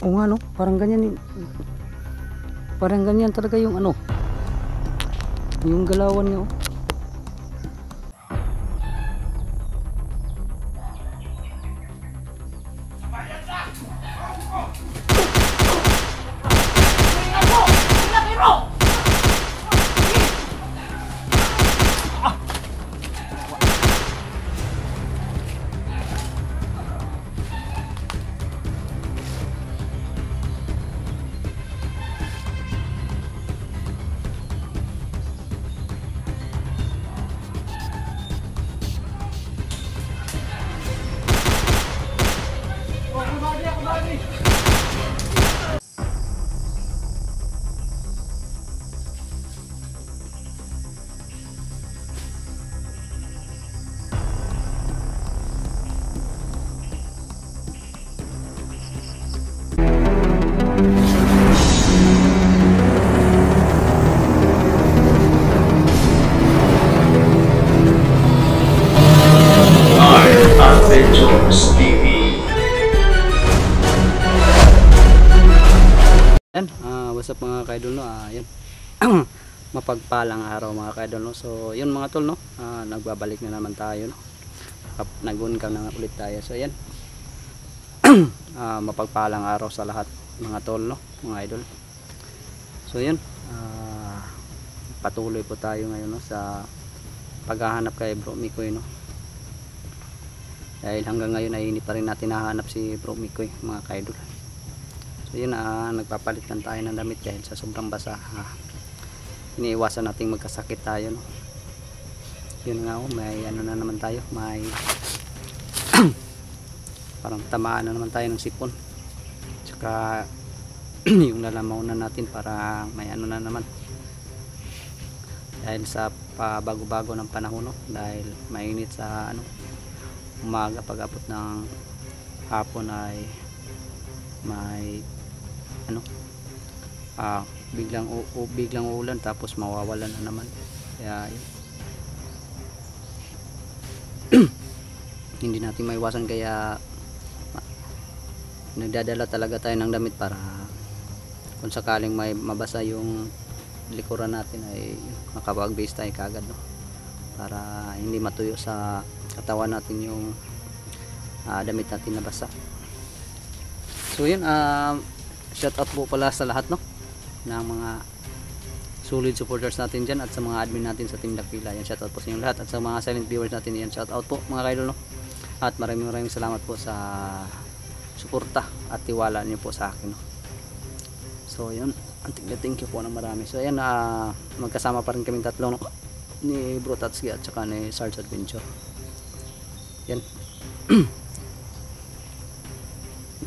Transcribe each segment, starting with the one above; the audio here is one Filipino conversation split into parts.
Oo nga no, parang ganyan. Parang ganyan talaga yung ano. Yung galawan niya oh. Adventures TV. Yan, what's up mga kaidol no? Yan. Mapagpalang araw mga kaidol no. So, yun mga tol no. Nagbabalik na naman tayo no. Nag-uncam na ulit tayo. So, yan. Mapagpalang araw sa lahat mga tol no, mga idol. So, yun. Patuloy po tayo ngayon no sa paghahanap kay Bro Mikoy no. Dahil hanggang ngayon ay hindi pa rin natin nahanap si Bro Mikoy mga kaidol. So yun, nagpapalit lang tayo ng damit dahil sa sobrang basa. Iniiwasan nating magkasakit tayo no. Yun nga may ano na naman tayo, may parang tamaan na naman tayo ng sipon. Tsaka yung lalamaw na natin para may ano na naman. Dahil sa pabago-bago ng panahon no, dahil mainit sa ano umaga, pag-abot ng hapon ay may ano biglang ulan tapos mawawalan na naman. Kaya hindi natin maiwasan, kaya nagdadala talaga tayo ng damit para kung sakaling may mabasa yung likuran natin ay makapag-base tayo kagad no, para hindi matuyo sa katawan natin yung damit natin na basa. So yun, shout out po pala sa lahat no ng mga solid supporters natin dyan at sa mga admin natin sa Team Dakila. Yan, shout out po sa inyong lahat at sa mga silent viewers natin. Yan, shout out po mga kaidol no, at maraming salamat po sa suporta at tiwala niyo po sa akin no. So yun, thank you po ng marami. So ayan, magkasama pa rin kaming tatlo no, ni Bro Tatsuki at saka ni Sarge Adventure. Yan.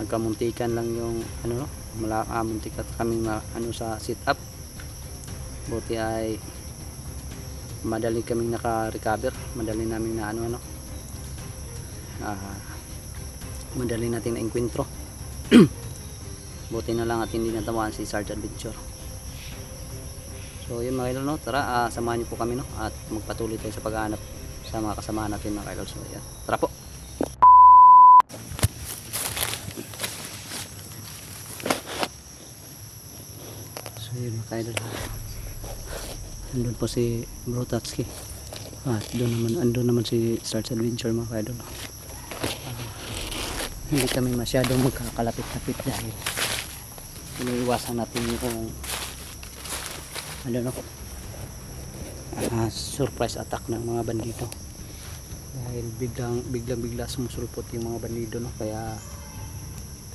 Nagkamuntikan lang yung ano no, muntik at kaming ano sa sit up. Buti ay madali kaming naka-recover, madali namin na ano madali natin na enkwentro. Buti na lang at hindi natamaan si Sarge Adventure. So yun mga idol no, tara samahan niyo po kami no at magpatuloy tayo sa paghahanap sa mga kasama natin mga idol. So yan, tara po. So yun mga idol, andun po si Bro Tatsuki at andun naman si Sarge Adventure mga idol. Hindi kami masyadong magkakalapit-lapit dahil iniiwasan natin yung ano no, surprise attack ng mga bandido. Dahil bigla sumusulpot yung mga bandido no, kaya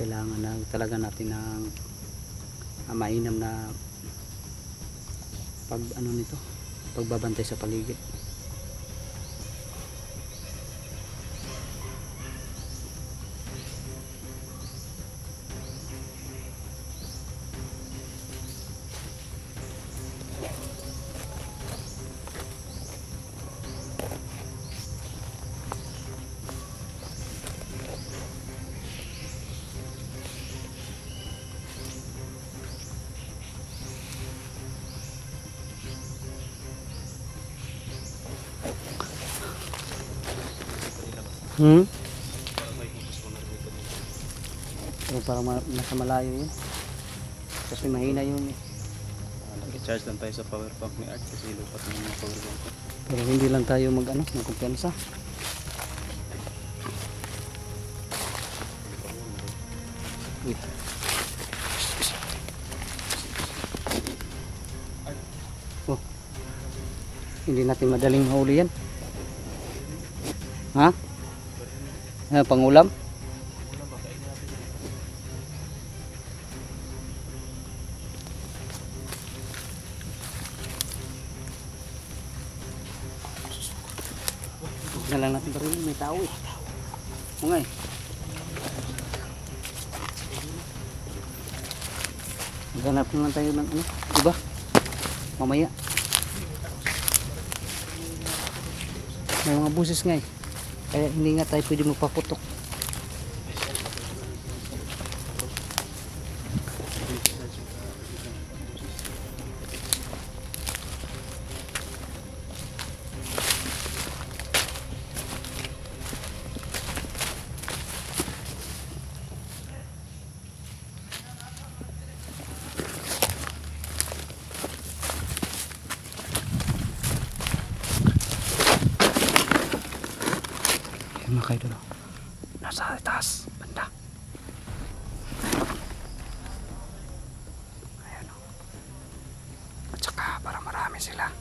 kailangan na talaga natin ng mainam na pagbabantay sa paligid. Pero parang nasa malayo yun. Kasi mahina yun eh. Nag-charge lang tayo sa power bank ni Art kasi lupat ng mga power bank ko. Pero hindi lang tayo magkumpensa. Uy. Oh. Hindi natin madaling mahuli yan. Ha? Pangulam? Huwag na lang natin baril, may tao eh. O nga eh. Maghanap naman tayo ng ano, iba? Mamaya. May mga busis nga eh. Kaya hindi nga tayo pwede magpaputok. Mga kaidol, nasa taas banda. Ayan o. At saka para marami sila.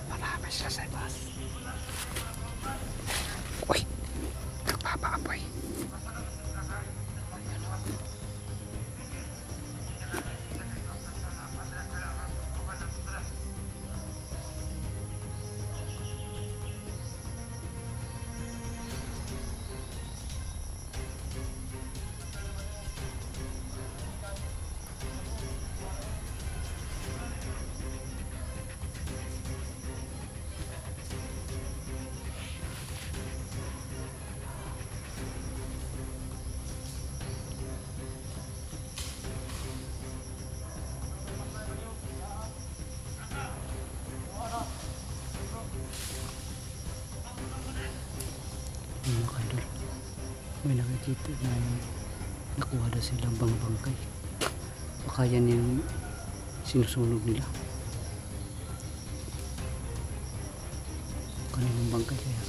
Marami sila sa ibas. Uy, nagpapaapoy. Mga kaidol, may nakikita na nakuha na silang bangkay. Baka yan yung sinusunog nila. Kaninong bangkay kaya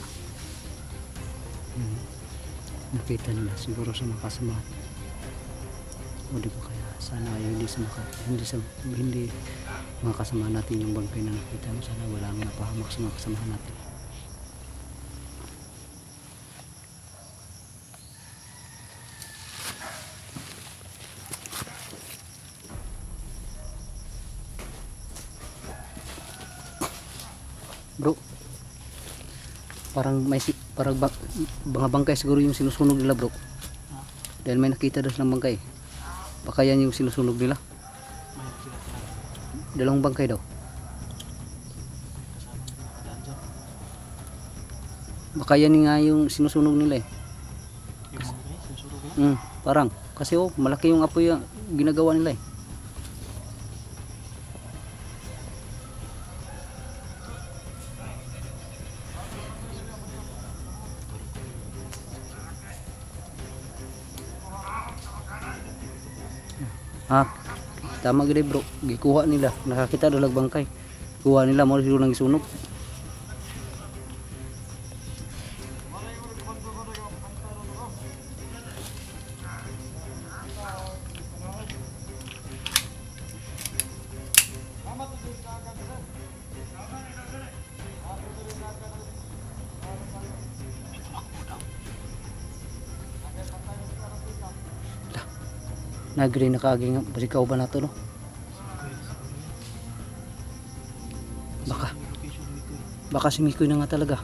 nakita nila siguro sa mga kasamahan. O di ba kaya sana hindi mga kasama natin yung bangkay na nakita mo. Sana walang napahamak sa mga kasamahan natin. Bro, parang mga bangkay siguro yung sinusunog nila bro. Dahil may nakita daw silang bangkay. Baka yan yung sinusunog nila. Dalawang bangkay daw. Baka yan nga yung sinusunog nila eh. Parang kasi malaki yung apoy yung ginagawa nila eh. Tama gid bro, gikuha nila, nakakita dalag bangkay. Kuha nila mo siguro nang isunog. Nagri na kaaging basikaw ba na to no? Baka si Mikoy na nga talaga.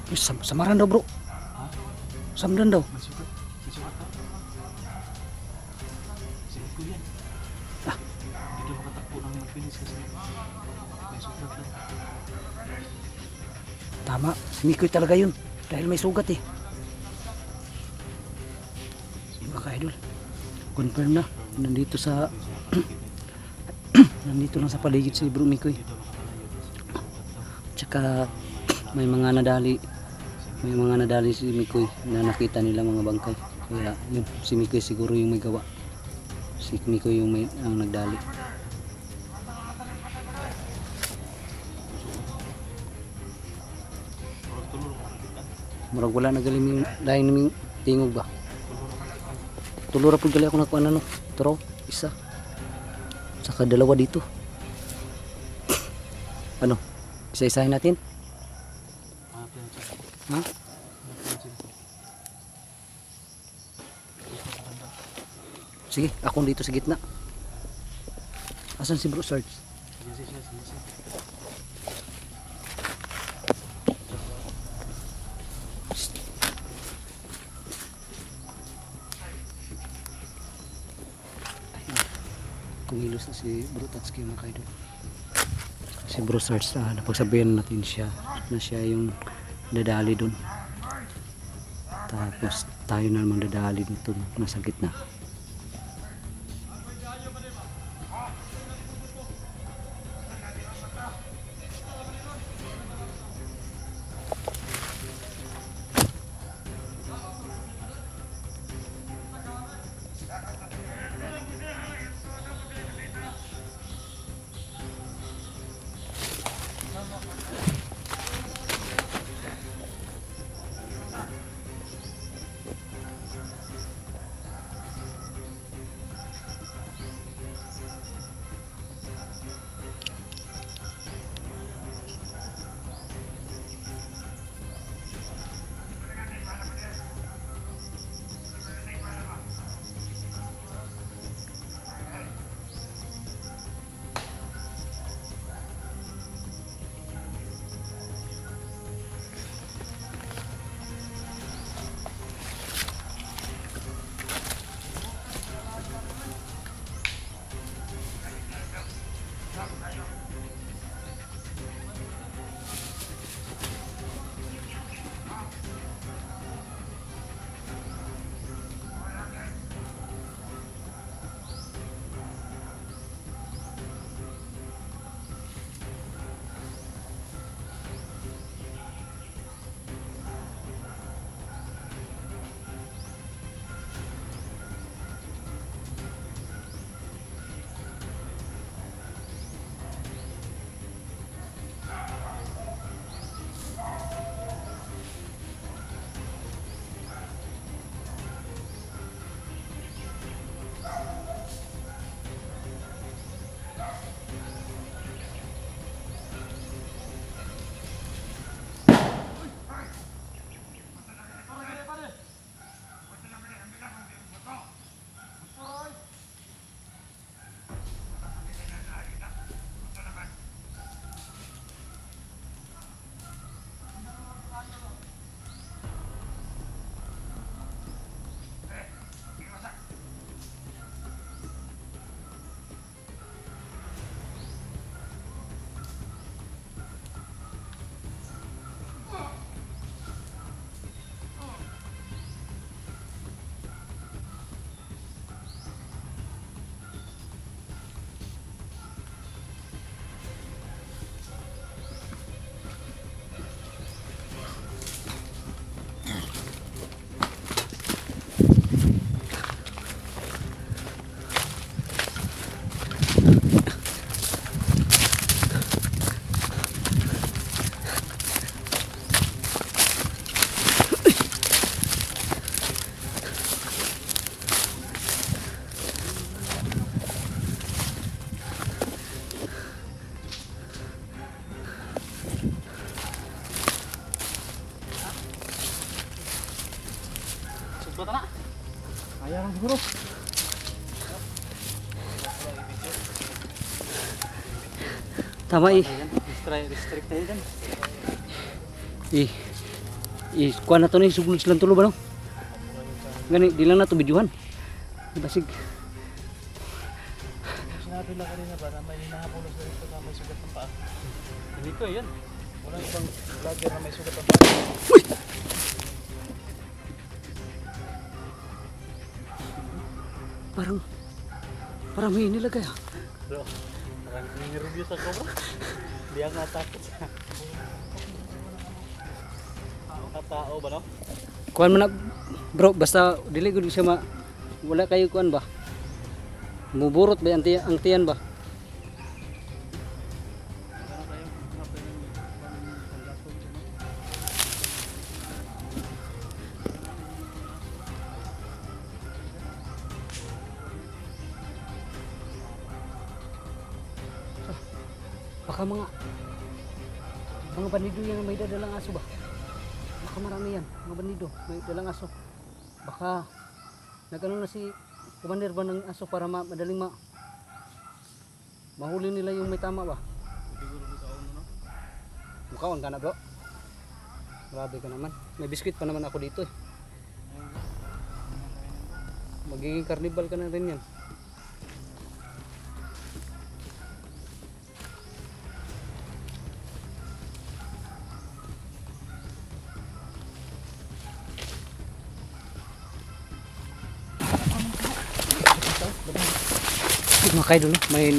Uy, samaran daw bro. Samaran daw. Ah. Tama, si Mikoy talaga yun. Dahil may sugat eh. Mga ka-idol, confirm na. Nandito sa nandito lang sa paligid si Bro Mikoy. Tsaka may mga nadali si Mikoy na nakita nila mga bangkay. Kaya yun, si Mikoy siguro yung may gawa. Si Mikoy yung may ang nagdali. Murag wala nagaliming dahil naming tingog ba. Tulura po gali ako nakuha na no. Turo, isa. Saka dalawa dito. Ano? Isa-isahin natin? Ha? Sige, ako dito sa gitna. Asan si Bro Sarge? Kumilos na si Bro Tatsuki mga kaidol. Si Bro Sarge napagsabihan natin siya na siya yung dadali dun. Tapos tayo na naman dadali dito nasa gitna. bro. Tama eh. Restrict tayo dyan. Kuha na to ni sugod silang tulo ba no? Gani, di lang na to videohan. Basig. Sinabi lang kanina para may hinahapulos na rito na may sugat ng paa. Hindi ko yan. Walang ibang vlogger na may sugat ng paa. Uy! Parang may nilagay ah. Bro, parang nireview sa cobra. Hindi ako natakot sa tao ba no? Kuhan mo na bro, basta dili gud siya wala kayo kuhan ba? Muburot ba ang tiyan ba? Baka mga bandido yan may dadalang aso ba? Baka marami yan, mga bandido may dalang aso. Baka nagano na si commander ba ng aso para madaling mahuli nila yung may tama ba? Mukhaon ka na bro. Grabe ka naman. May biskuit pa naman ako dito eh. Magiging carnival ka na rin yan. Mga kaidol, may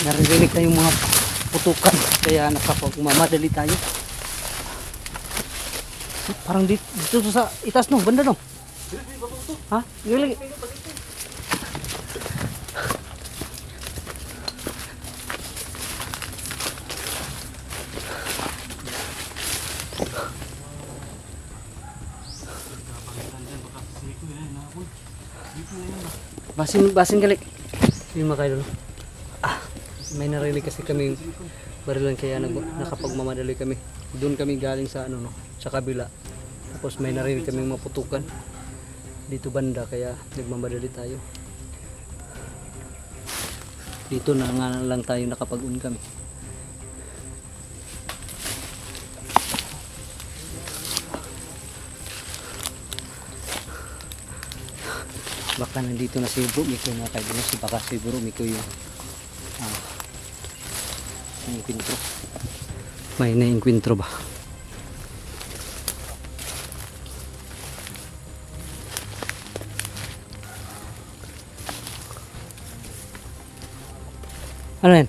naririnig tayong mga putukan kaya nakapagmamadali tayo. Parang dito sa itaas no, banda no. Ha? Lagi. Basin kali. Yung mga kaidol. May narinig kasi kami barilan kaya nakapagmamadali kami. Doon kami galing sa ano no, sa kabila. Tapos may narinig kami maputukan dito banda kaya nagmamadali tayo. Dito na nga lang tayo nakapag-un kami. Baka nandito na si Bro Miko na kayo. Baka si Bro Miko yung inkwentro. May na-inkwentro ba? Ano yan?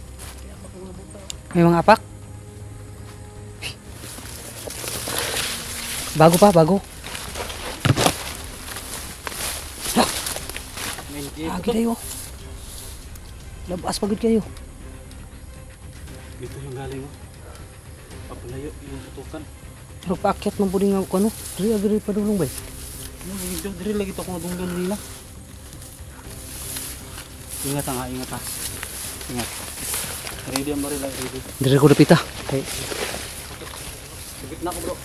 May mga apak? Bago pa, bago. Agi tayo. Labas pagod kayo. Dito yung galing mo. Papalayo yung putukan. Pero paakyat man po din ako ano. Diri pa dulong ba? Diri lagi ito kung nadunggan nila. Ingat ha, ingat ha. Ingat. Ready ang baril, ready. Diri ko dapita. Okay. Sabit na ako bro.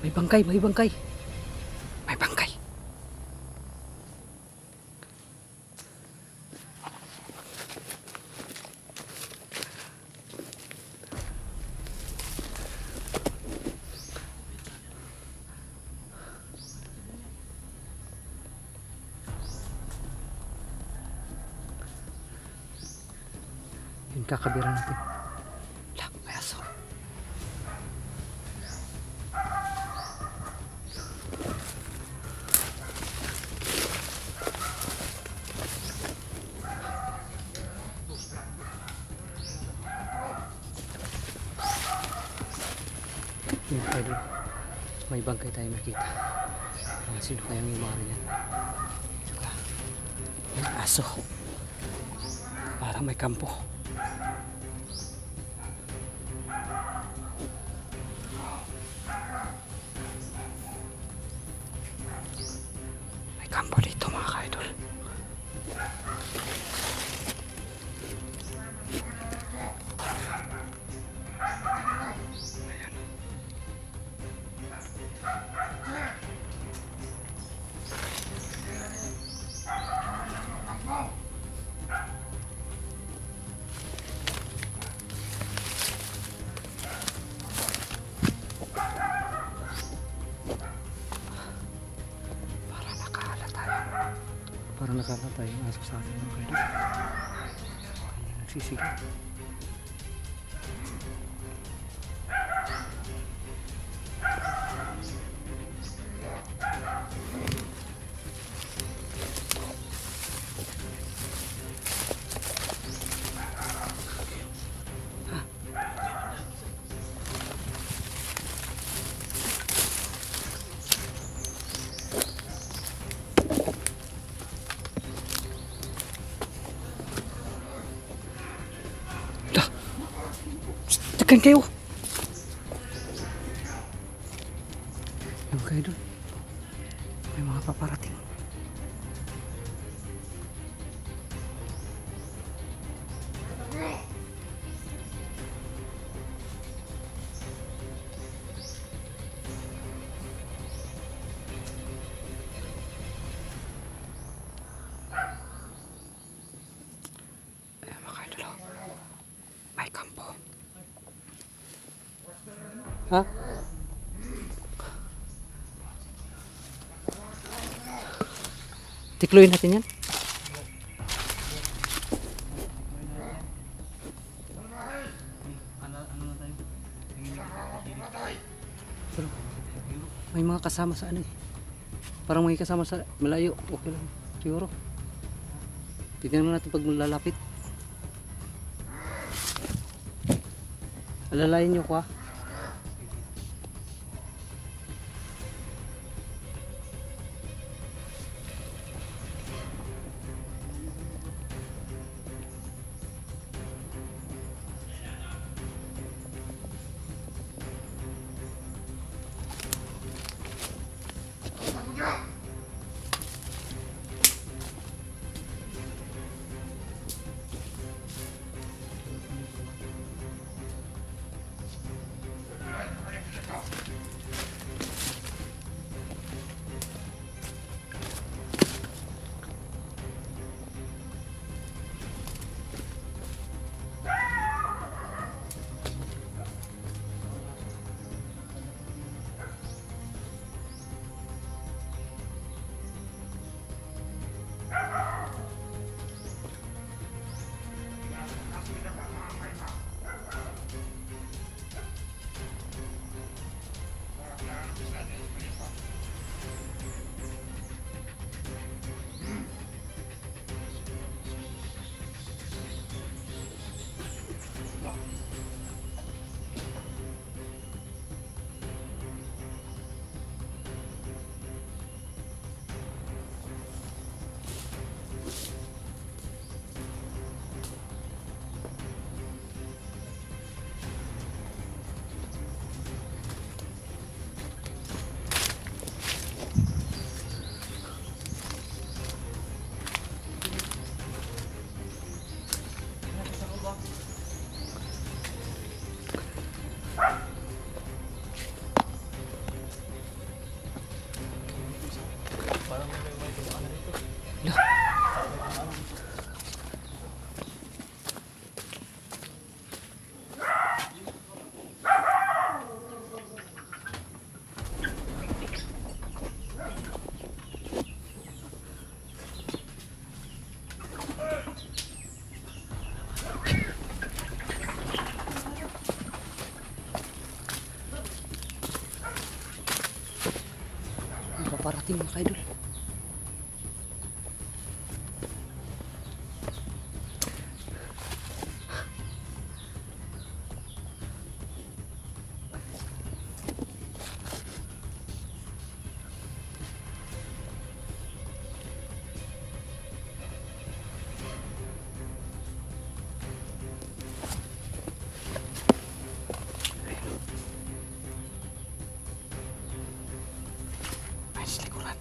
May bangkay, may bangkay. May bangkay. Yung kakabira natin. Lak, may aso. May bangkay tayo nakita. Sino kayang umari yan? Saka, may aso. Parang may kampo. Parang nakalatay yung aso sa atin mga kaidol. Kanya nagsisigaw. Tekan kayo. Yung kayo doon. May mga paparating. Ayan mga kaidol. May kampo. Ha? Tikluin natin yan. Pero, may mga kasama sa ano eh. Parang may kasama sa malayo. Okay lang. Siguro. Tignan mo natin pag lalapit. Alalayan nyo ko ha. Paparating mga kaidol. Ay, sa likuran.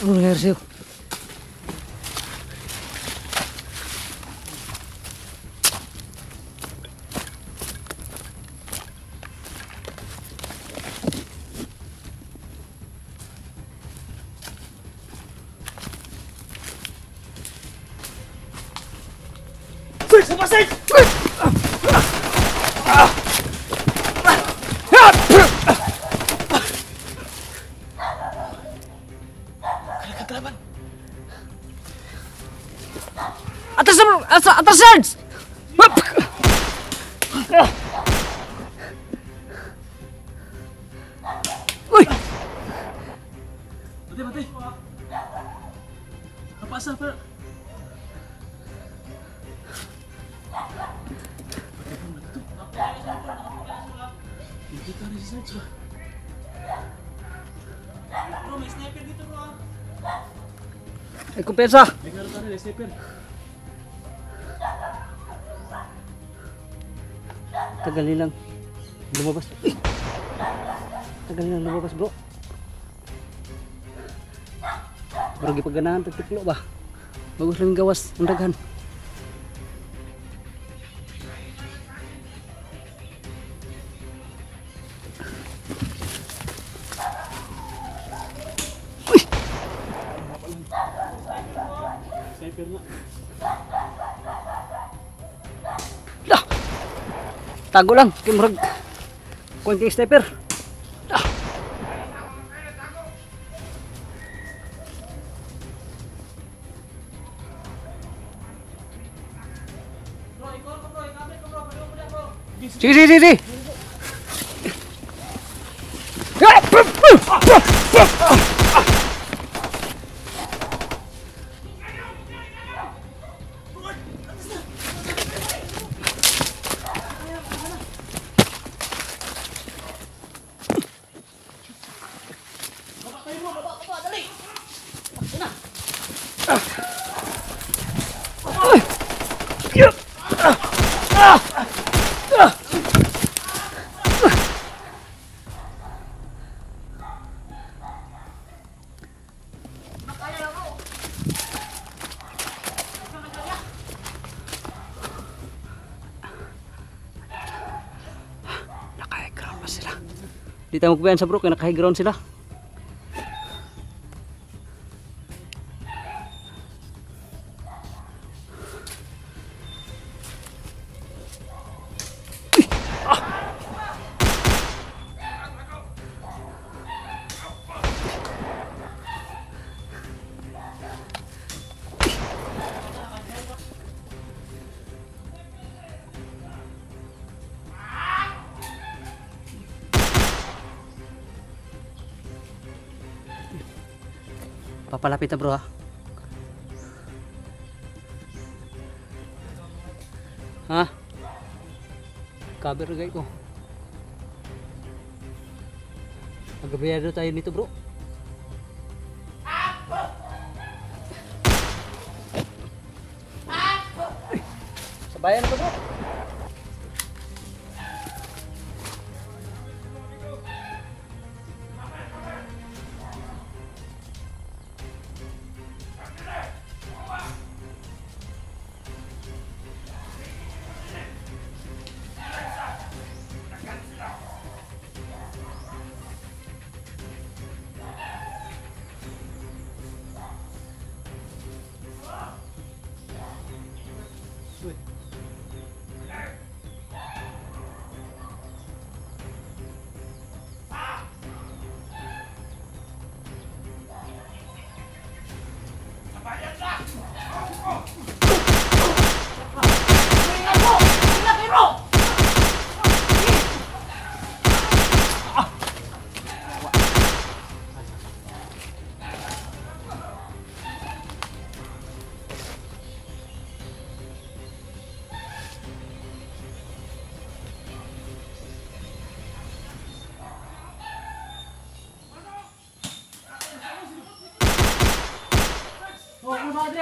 Ano nangyari sa'yo? Atas! Atas, Sarge! Hup! Uy! Mati, mati. Apa asal, Pak? Kita ada sisa coba. Bro, may sniper dito, bro. Ay, kumpensa! May karo tayo, may sniper. Tagal nilang lumabas. Tagal nilang lumabas, bro. Bro, gipaganahan tagtiklo ba? Bagus lang gawas ang daghan. Sniper na. Dah. Tago lang, kimrag. Konting sniper. Dah. Sige, sige, sige. Naka-high ground pa sila. Di tayo magpayan sa bro, kaya naka-high ground sila. Papalapit na bro ha. Ha? Cover gay ko. Magabiyado tayo nito bro. Sabayan na to bro.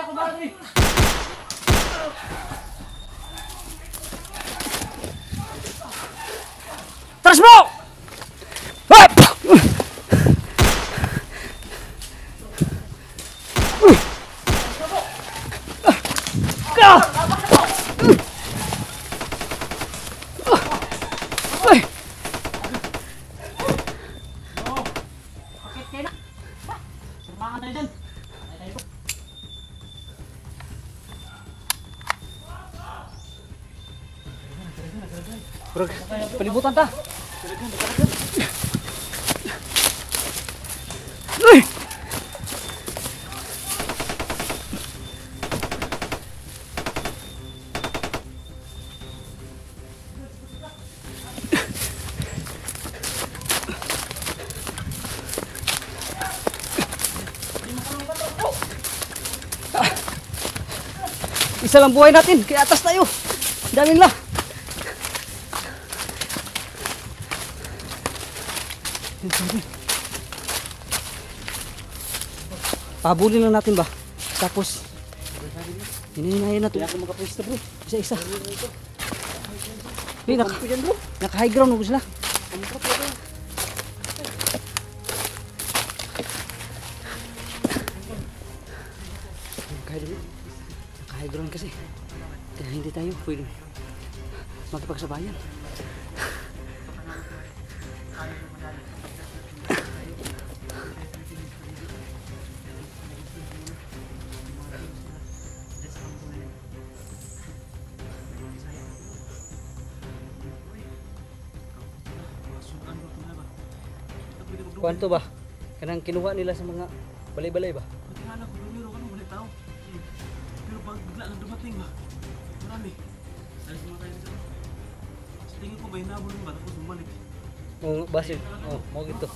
Ako badri. Taras mo! Hop! Kaya na. Samahan tayo dyan. Tayo. Bro, palibutan ta. Uy! Isa lang buhay natin, kaya atas tayo. Dami nila. Pabulin lang natin ba? Tapos hinihinayin natin. Kaya ako makapwesta bro. Isa-isa. Naka-high ground mo sila. Naka-high ground kasi. Kaya hindi tayo pwede magpagsabayan. Kuwanto ba? Kanang kinuha nila sa mga balay-balay ba? Tingnan ko, meron ka nung ulit tao. Pero pag bigla nang dumating ba? Marami. Dahil sumatay dito. Sa tingin ko may nabulin ba tapos bumalik. Oo, basil. Oh, mo gito.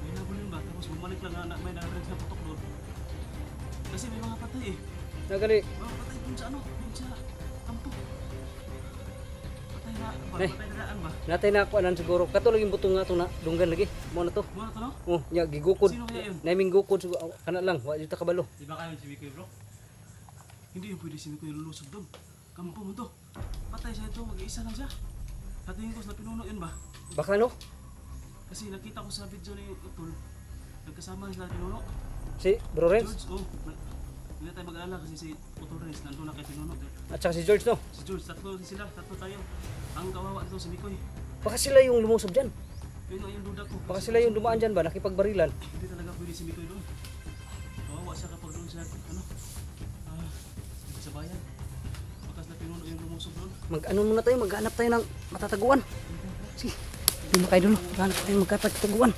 May nabulin ba tapos bumalik lang na may nakarig na putok doon. Kasi may mga patay eh. Nagali. Mga patay dun sa ano, dun sa kampo. Patay na, Eh. patay na daan ba? Natay na ako anan siguro. Kato lagi butong nga to na dunggan lagi. Mo na to. Mga to no? Oh, nya gigukod. Sino kaya yun? Naming gukod siguro kana lang, wa jud ta kabalo. Di ba kayo si Mikoy bro? Hindi yung pwede si Mikoy lulusog doon. Kampo mo to. Patay siya ito, mag-iisa lang siya. At tingin ko na pinuno yun ba? Baka no? Kasi nakita ko sa video ni Utol, nagkasama sila pinuno. Si Bro Renz George, oh. Hindi tayo mag-alala kasi si Utol Renz nandun na kay pinuno. at saka si George no. Si George, tatlo sila, tatlo tayo. Ang kawawa ito si Mikoy. Baka sila yung lumusob diyan. Yun nga yung duda ko. Baka sila yung dumaan diyan ba nakipagbarilan. Hindi talaga pwede si Mikoy doon. Kawawa siya kapag doon siya, ano, sa bayan. Bakas na pinuno yung lumusog doon. Mag-ano muna tayo, maghanap tayo ng matataguan. Sige, hindi mo kayo dulo. Maghanap tayo ng magkatataguan.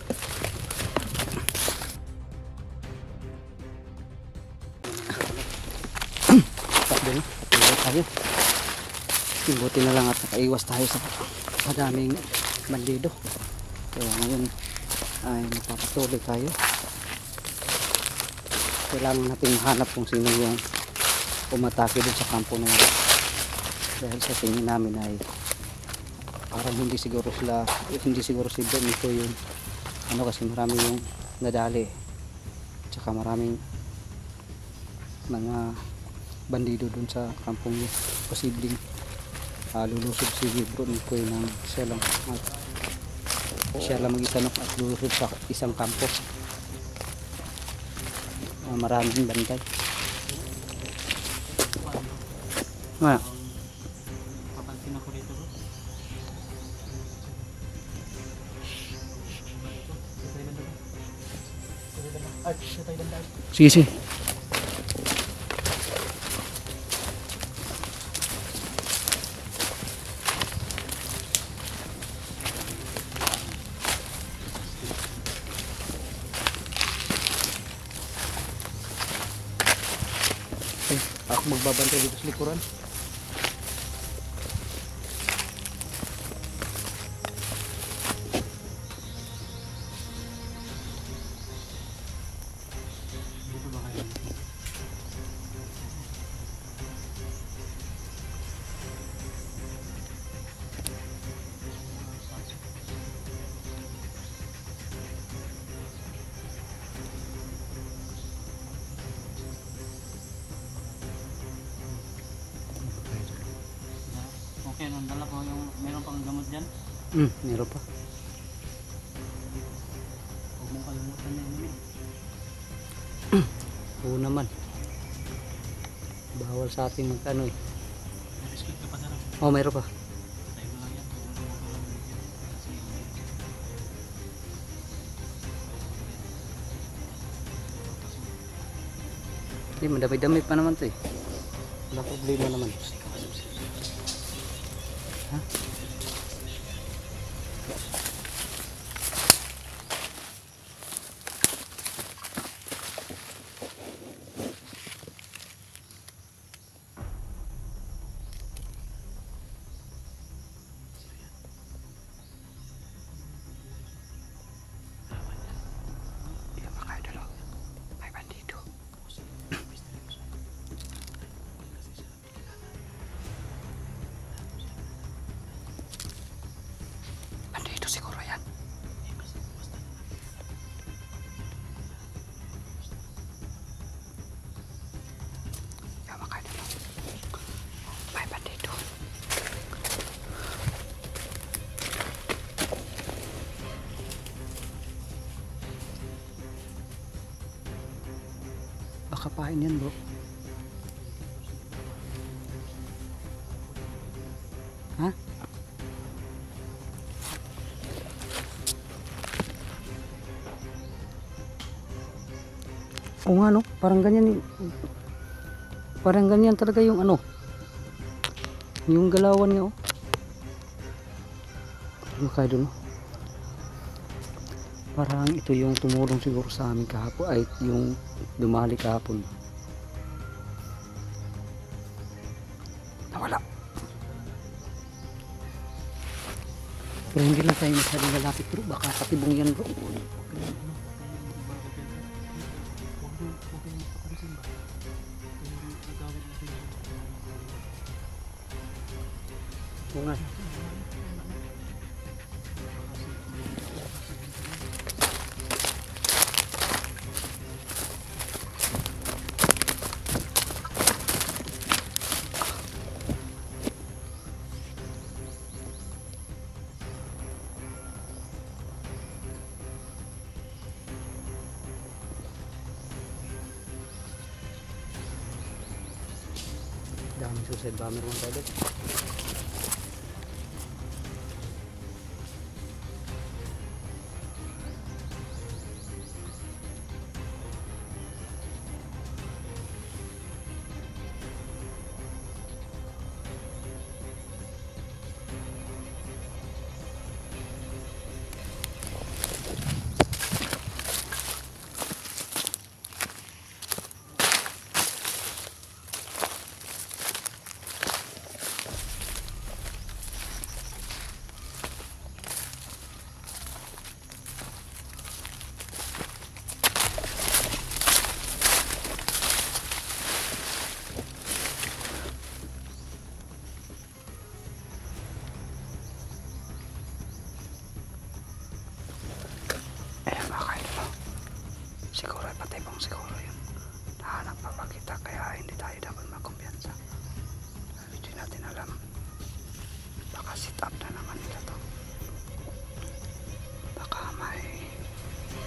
Takbo na, patuloy tayo. Buti na lang at nakaiwas tayo sa madaming bandido. Kaya ngayon ay magpapatuloy tayo. Kailangan natin mahanap kung sino yung umatake dun sa kampo na yun. Dahil sa tingin namin ay parang hindi siguro si Benito yun. Ano kasi marami yung nadali. Tsaka maraming mga bandido dun sa kampong yun. Posibleng lulusob si Bro Nicoy nang siya lang mag-isa no, at lulusob sa isang kampo. Maraming bantay. Wala. Papansin ako dito bro. Sige, sige. Ako magbabantay dito sa likuran. Dito ba kayo? Okay, nung dala ko yung meron pang gamot dyan. Meron pa. Huwag mong kalimutan na yun. Oo naman. Bawal sa ating magkano eh. Respect ka pa sarap. Oh, meron pa. Tayo mo lang yan. Huwag mo lang kasi Hindi, madami-dami pa naman to eh. Wala problema naman. Ha? Iya, makanya dulu. May bandido. Bandido siguro yan. Ya, makanya dulu. May bandido. Baka pain yan, bro. Ha? Oo nga, no? Parang ganyan parang ganyan talaga yung ano, yung galawan niya, oh. Ano kayo dun, no? Parang ito yung tumulong siguro sa amin kahapon, ay yung dumali kahapon. Nawala. Pero hindi lang tayo masyadong lalapit, bro. Baka katibong yan, bro. Oo nga. Daming suicide bomber mga kaidol. Siguro ay patibong siguro yun. Nahanap pa ba kita kaya hindi tayo dapat magkumpiyansa. Hindi natin alam. Baka sit up na naman nila to. Baka may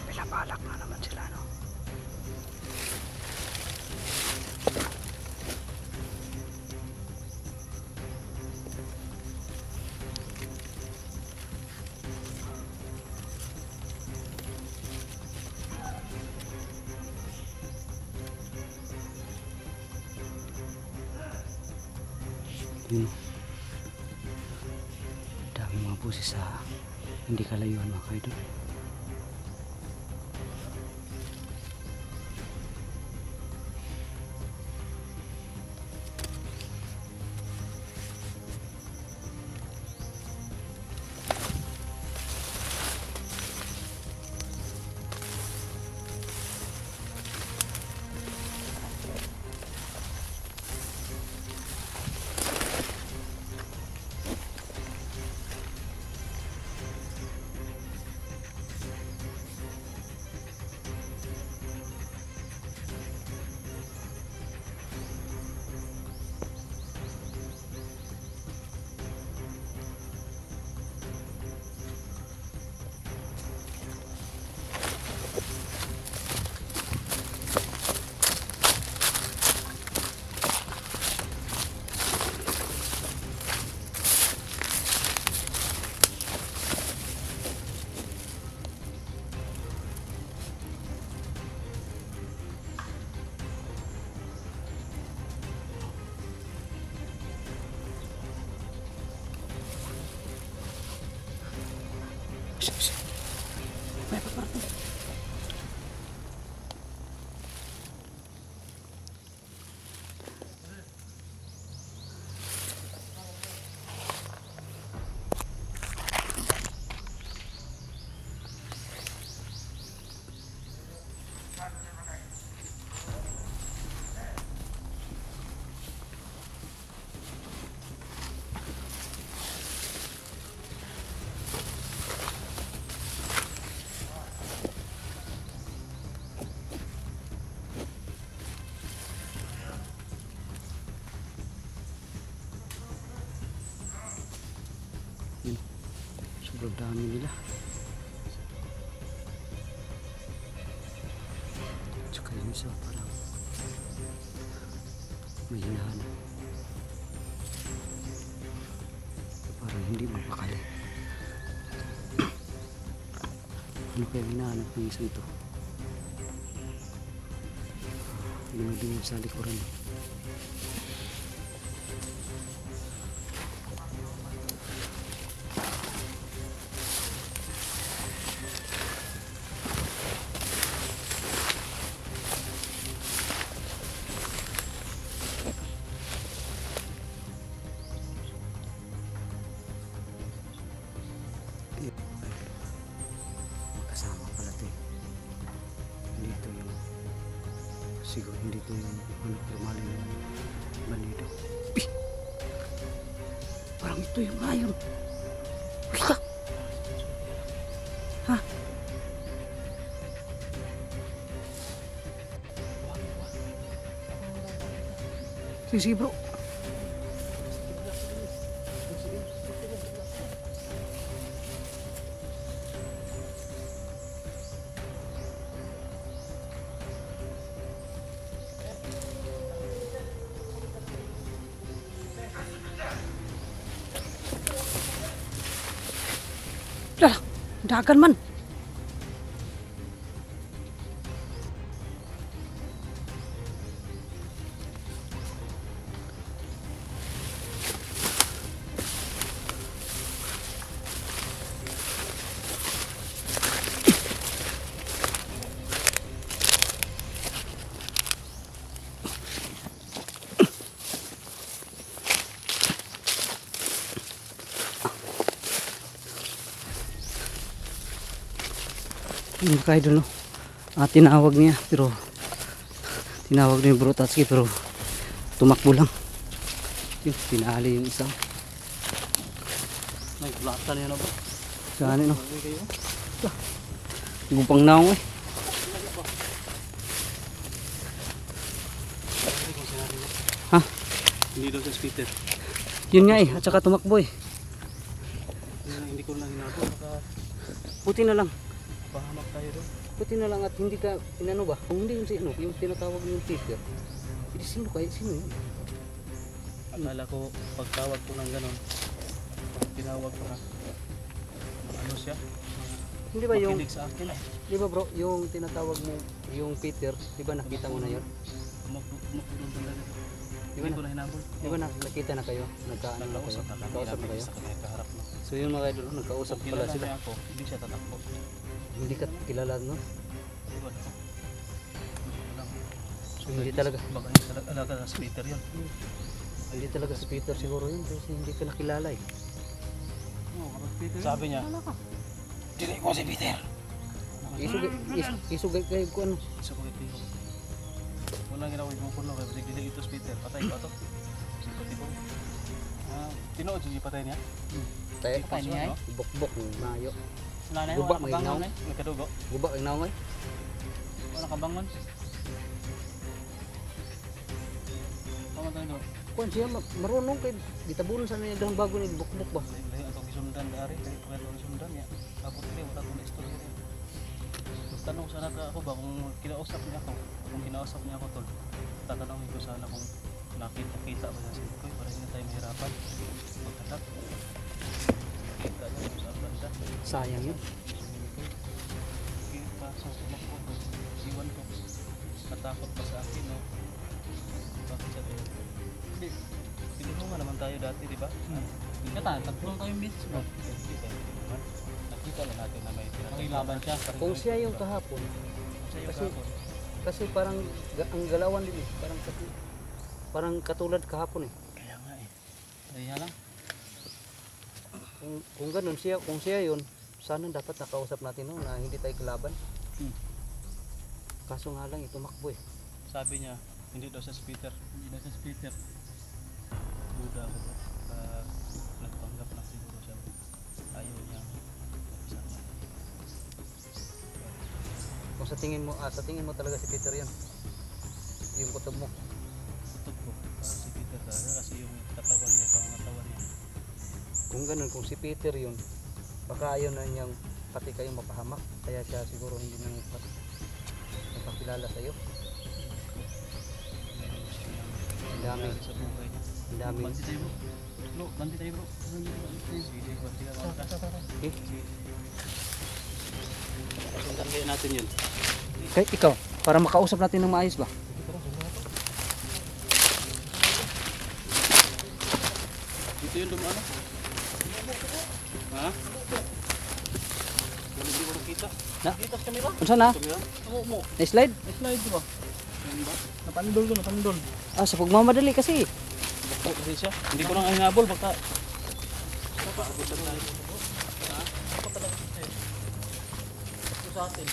pinabalak na naman sila, no? Yun, dami mga busis sa hindi kalayuan mga kaidol. Sobrang dami nila. Tsaka yung isa parang may hinahanap. Parang hindi mapakali. Ano kaya hinahanap ng isa ito? Lumidingin sa likuran. Kasama pala ito eh. Hindi ito yung siguro hindi ito yung lumali ng bandido. Parang ito yung layon. Kita! Ha? Sige bro. Dah, dagan man. Yung mga idol no, tinawag niya pero tinawag niya yung Bro Tatsuki pero tumakbo lang. Yun, pinali yung isa. Nagblata niya na ba? Saan no? Gupang naong eh. Ha? Hindi daw sa speeder. Yun nga eh, at saka tumakbo eh. Hindi ko lang hinabol. Puti na lang. Pahamak tayo doon. Buti na lang at hindi ka inano ba? Kung hindi yung si ano, yung tinatawag yung teacher. Hindi sino kayo? Sino yun? Akala ko pagtawag ko ng ganon, pag tinawag ko na ano siya? Hindi ba yung, Makinig sa akin. di ba bro, yung tinatawag mo, yung Peter, di ba nakita mo na yun? Tumakbo ng talaga. Di ba Hindi ko na hinabol. Di ba nakita na kayo? Nagkaano na kayo? Nagkausap na kami. Nagkausap na kayo? Sa kanya kaharap na. So yung mga idol, nagkausap Pag pala kilala sila. niya ako, hindi siya tatakbo. Hindi ka kilala no? Di ba? So hindi talaga. Baka yung alaga na speeder yun. Hindi talaga si Peter siguro yun kasi hindi ka nakilala eh. Sabi niya, dili ko si Peter. Isugay kayo ko ano. Isa ko ito yun. Walang ginawa yung puno kaya kasi dili ito si Peter. Patay pa ito. Sipot-tipo. Tinood siya patay niya. Tayo, Patay niya bukbok ng mayo. Wala Guba, may kabangon inaw. Nagkadugo. Guba ang naungay. Wala kabangon. Pamatay doon. Kuan siya marunong kay gitabunon sa niya dahon bago ni bukbok ba. Lahi ang gisundan dari kay pagano gisundan ya. Tapos ni wala ko na istorya niya. Tanong sana ka ako ba kung kinausap niya ako. Kung kinausap niya ako tol. Tatanungin ko sana kung nakita ba siya sa ko para hindi tayo mahirapan. Pagkatap. Kita niya sa banda. Sayang yun. Kaso tumakbo ko. Iwan ko. Natakot pa sa akin no. Bakit siya tayo? Hindi. Pinulungan naman tayo dati, di ba? Tatlong kayong beses bro. Nakita lang natin na may May laban siya. Kung siya yung kahapon, kasi- kasi parang ang galawan din eh. Parang katulad kahapon eh. Kaya nga eh. Kaya lang. Kung ganun siya, kung siya yun, sana dapat nakausap natin no, na hindi tayo kalaban. Kaso nga lang ito makbo eh. Sabi niya, hindi daw sa speaker. Hindi na sa speaker. Duda ako bro. Nagpanggap na siguro siya. Ayaw niya. Kasama. Kung sa tingin mo talaga si Peter yan. Yung kutob mo. Tutok ko. Si Peter talaga kasi yung katawan niya, pangangatawan niya. Kung ganun, kung si Peter yun, baka ayaw na niyang pati kayong mapahamak. Kaya siya siguro hindi na nagpakilala sa'yo. Ang dami. Sa buhay niya. Ang dami. Banti tayo bro. Bro, banti tayo bro. Sige, banti ka mga Eh, Sundan kaya natin yun. kahit ikaw, para makausap natin ng maayos ba? Dito yun dumano. Ha? Wala hindi ko nakita. Na? Kita sa kamera. Unsa na? Kamera? Mo. Na-slide? Slide di ba? Yan ba? Napandol ko, napandol. Ah, sa pagmamadali kasi. Bako kasi siya. Hindi ko nang hinabol baka. Paabutan tayo. Ha? Ako talaga siya. Ito sa atin.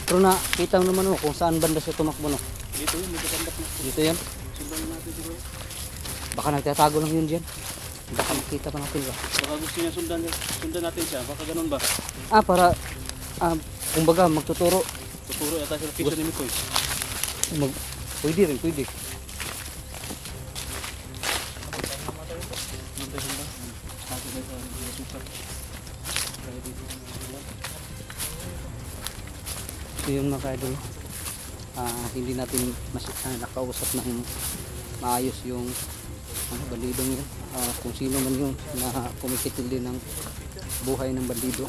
Pero na, kita mo naman kung saan banda siya tumakbo no. Dito yun, dito kandak na. Dito yan. Sundan natin siguro. Baka nagtatago lang yun dyan. Baka makita pa natin ba? Baka gusto niya sundan natin siya. Baka ganun ba? Ah, para, kumbaga magtuturo. Tuturo yata sila pisa ni Mikoy. Pwede rin, pwede. Nantay sundan. Sabi na sa sukat. Kaya dito. So yung mga idol, hindi natin nakausap ng maayos yung bandidong yun. Kung sino man yun na kumikitil din ng buhay ng bandido.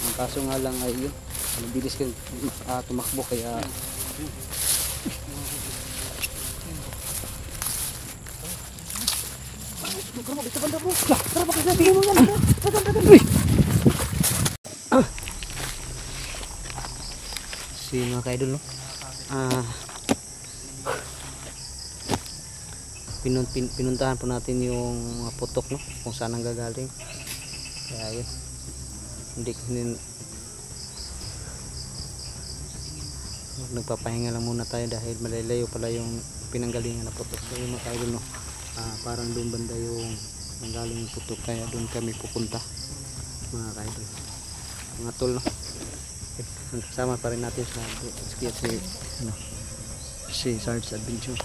Ang kaso nga lang ay yun, bilis kang tumakbo kaya si mga kaidol no? Pinuntahan po natin yung putok no? Kung saan ang gagaling kaya yun nagpapahinga lang muna tayo dahil malalayo pala yung pinanggalingan na putok. So yung mga kaidol no? Parang doon banda yung nanggaling yung putok kaya doon kami pupunta mga kaidol, mga tol no? Kasama pa rin natin sa si Sarge Adventure.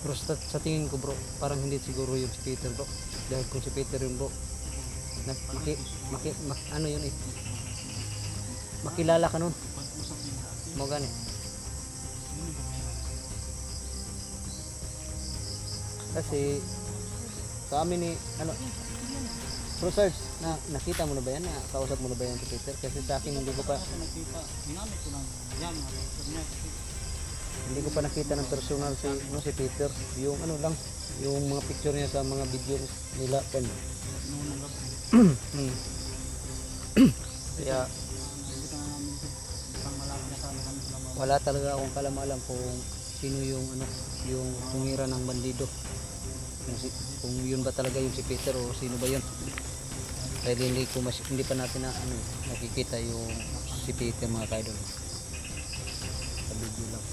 Pero sa tingin ko bro, parang hindi siguro yung si Peter bro. Dahil kung si Peter yun bro, ano yun eh, makilala ka nun. Mo gani. Kasi sa amin ni Bro Sarge, nakita mo na ba yan? Kausap mo na ba yan si Peter? Kasi sa akin hindi ko pa Ginamit ko lang yan. Hindi ko pa nakita ng personal si Peter. Yung ano lang, yung mga picture niya sa mga video nila kan. Kaya wala talaga akong kalam-alam kung sino yung yung tumira ng bandido. Kung yun ba talaga yung si Peter o sino ba yun. Dahil hindi pa natin nakikita yung si Peter mga kaidol. Sa video lang.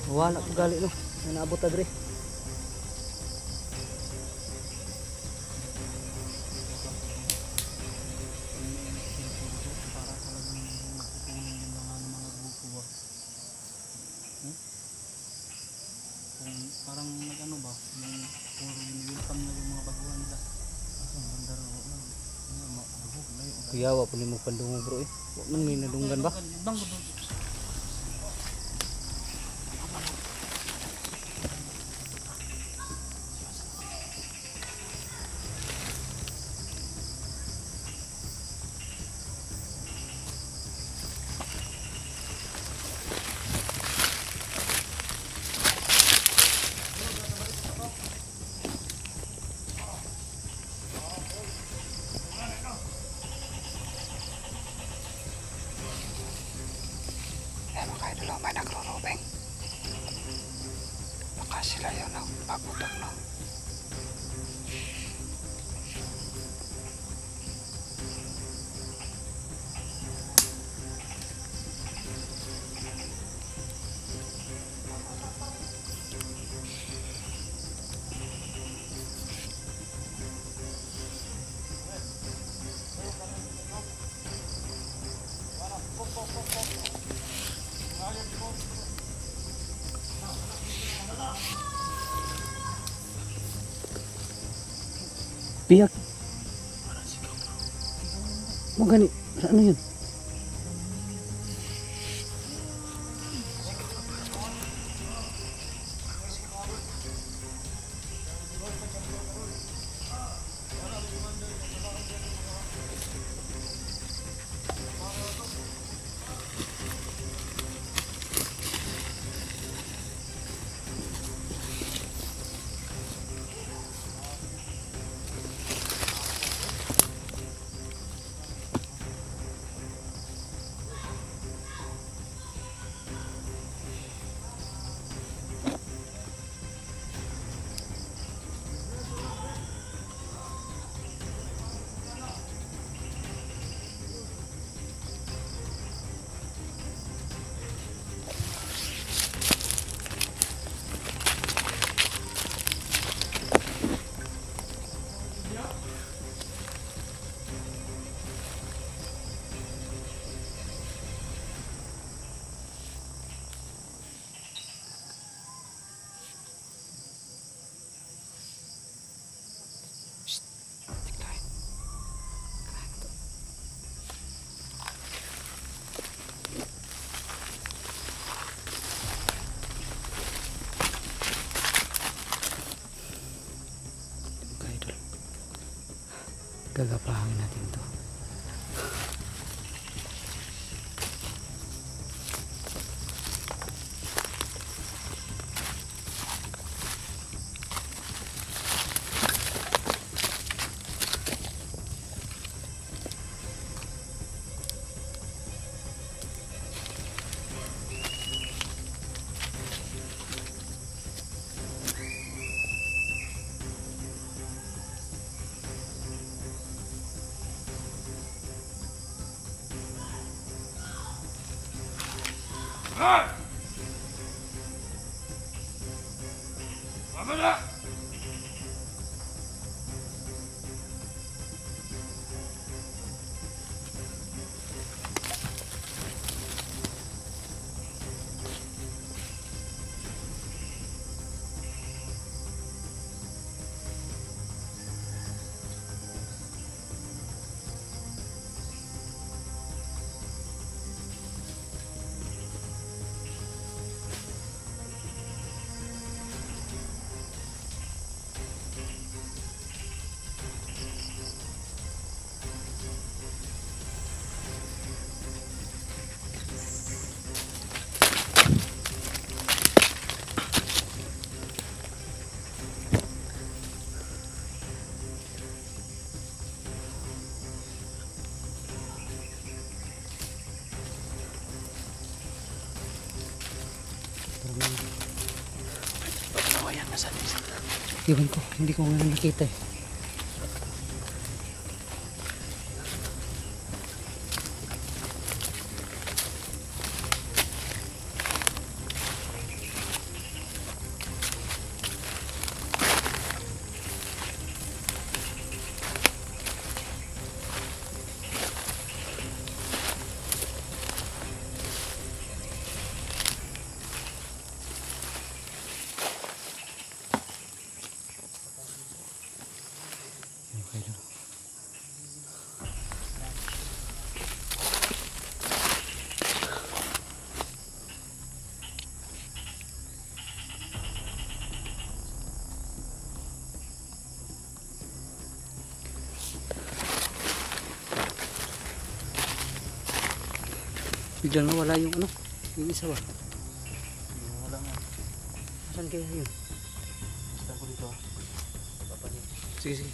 Wala ko gali no. Naabot agre. Parang nag-ano ba, yung puro welcome na yung mga baguhan nila. Kuyawa po ni mo pandungo bro eh. Huwag man may nadunggan ba? Bang gudo. Ayan mga idol, may nagrurubeng. Baka sila yun ang pagutok no. Biyak. Mo gani, ano yun? Gagapahangin natin to. Iwan ko, hindi ko nga nakita eh. Biglang nawala yung ano, yung isa ba? Wala nga. Saan kaya yun? Basta ko dito. Papanin. Sige, sige.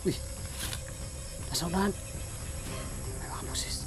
Uy, nasa unahan. May mga boses.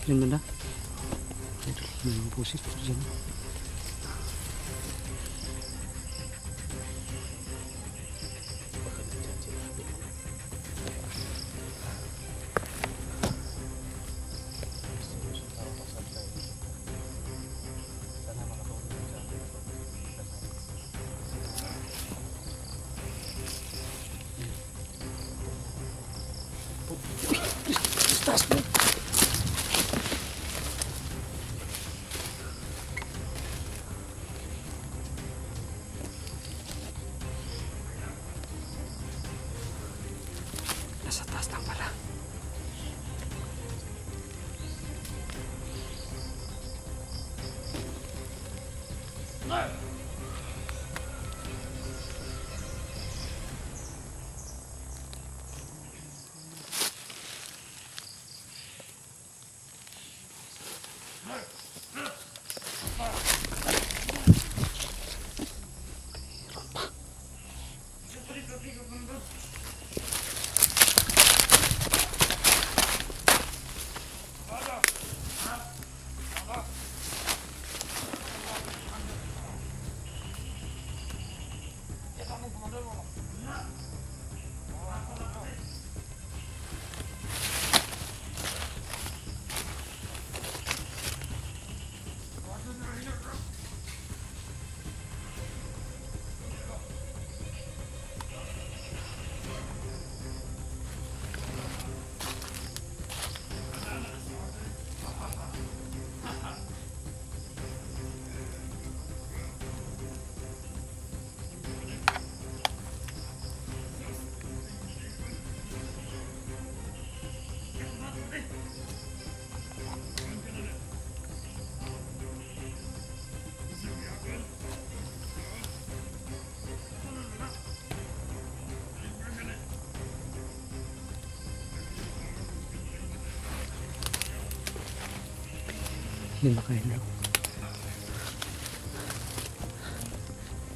Yun banda. May mga boses dyan. Sana makatulong sa akin. Nasa taas lang pala. Hindi makahilaw.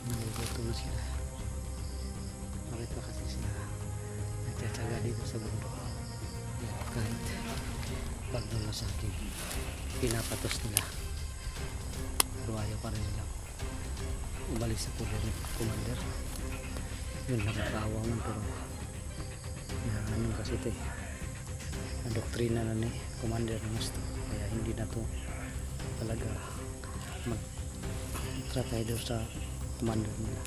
Naguguto na sila. Bakit pa kasi sila nagtsatsaga dito sa bundok? Yan, kahit pag nalasakit, pinapatos nila. Pero ayaw pa rin nilang umalis sa pulo ni Commander. Yun, nakakaawa man pero ano kasi ito eh. Ang doktrina na ni Commander ng gusto. Kaya hindi na to talaga mag-tratay doon sa commander nila.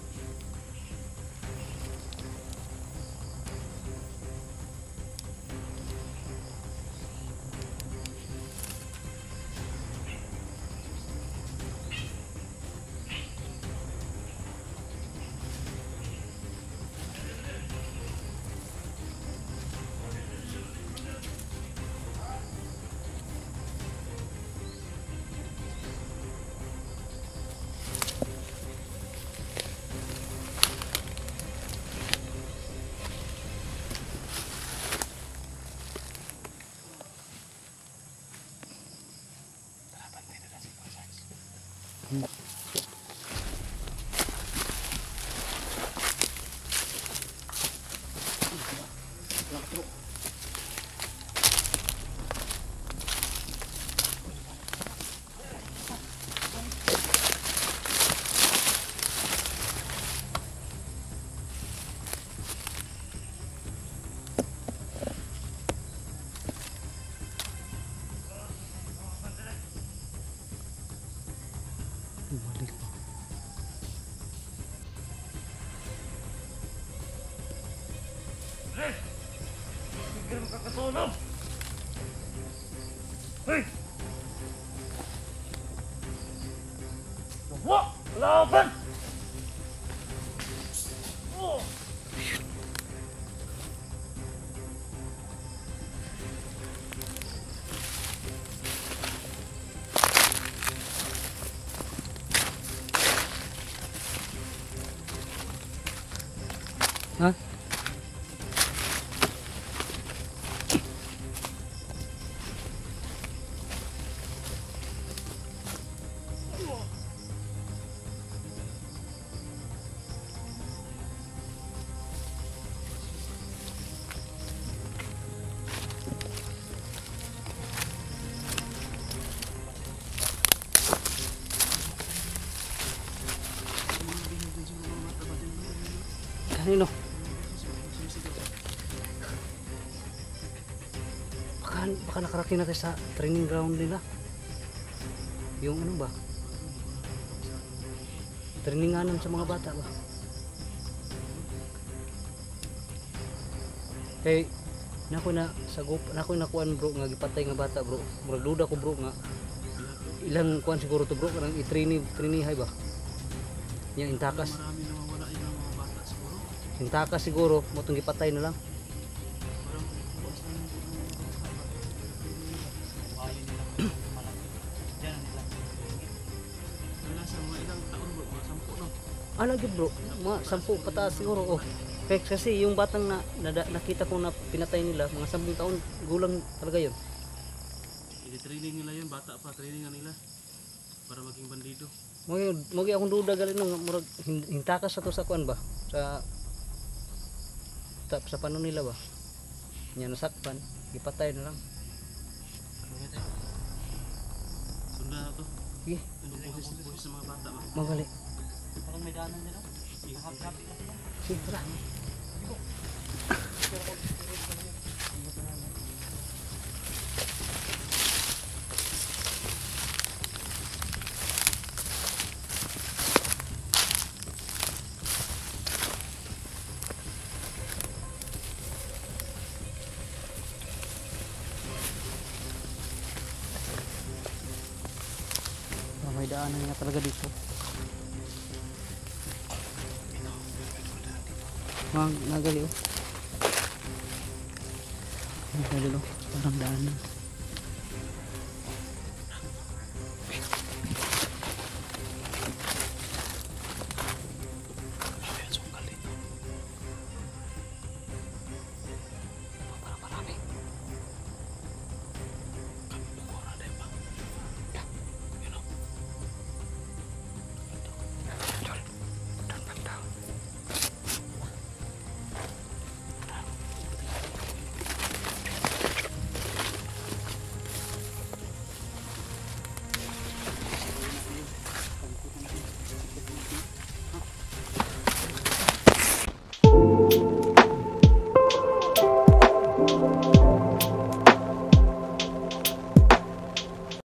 Ha? Kanino? Baka nakarating natin sa training ground nila. Yung ano ba? Traininganan sa mga bata ba? Kay nako na sagup nako nakuan bro nga gipatay nga bata bro. Murag duda ko bro nga ilang kuan siguro to bro kanang i-training ba? Yang intakas. Marami nawawala yung mga bata siguro. Intakas siguro mo tong gipatay na lang. Parang bukas na yung Ayaw nila malaki. Diyan nila. wala sa mga ilang taon bro, mga 10 no. Ano gyud bro? Mga 10 pataas siguro oh. Kasi yung batang nakita ko na pinatay nila, mga 10 taon gulang talaga yun. I-training nila yun, bata pa, trainingan nila para maging bandido. Magi akong duda gali no, murag hintakas sa to sa kuan ba? Sa panon nila ba? Nya nasakpan, gipatay na lang. Sunda na to. Sige, Ano buhis sa mga bata ba? magali. Parang may daanan din oh. Happy kasi yan. Sige, tara. May daanan nga talaga dito. Nagali oh. Nagali oh. Parang daanan.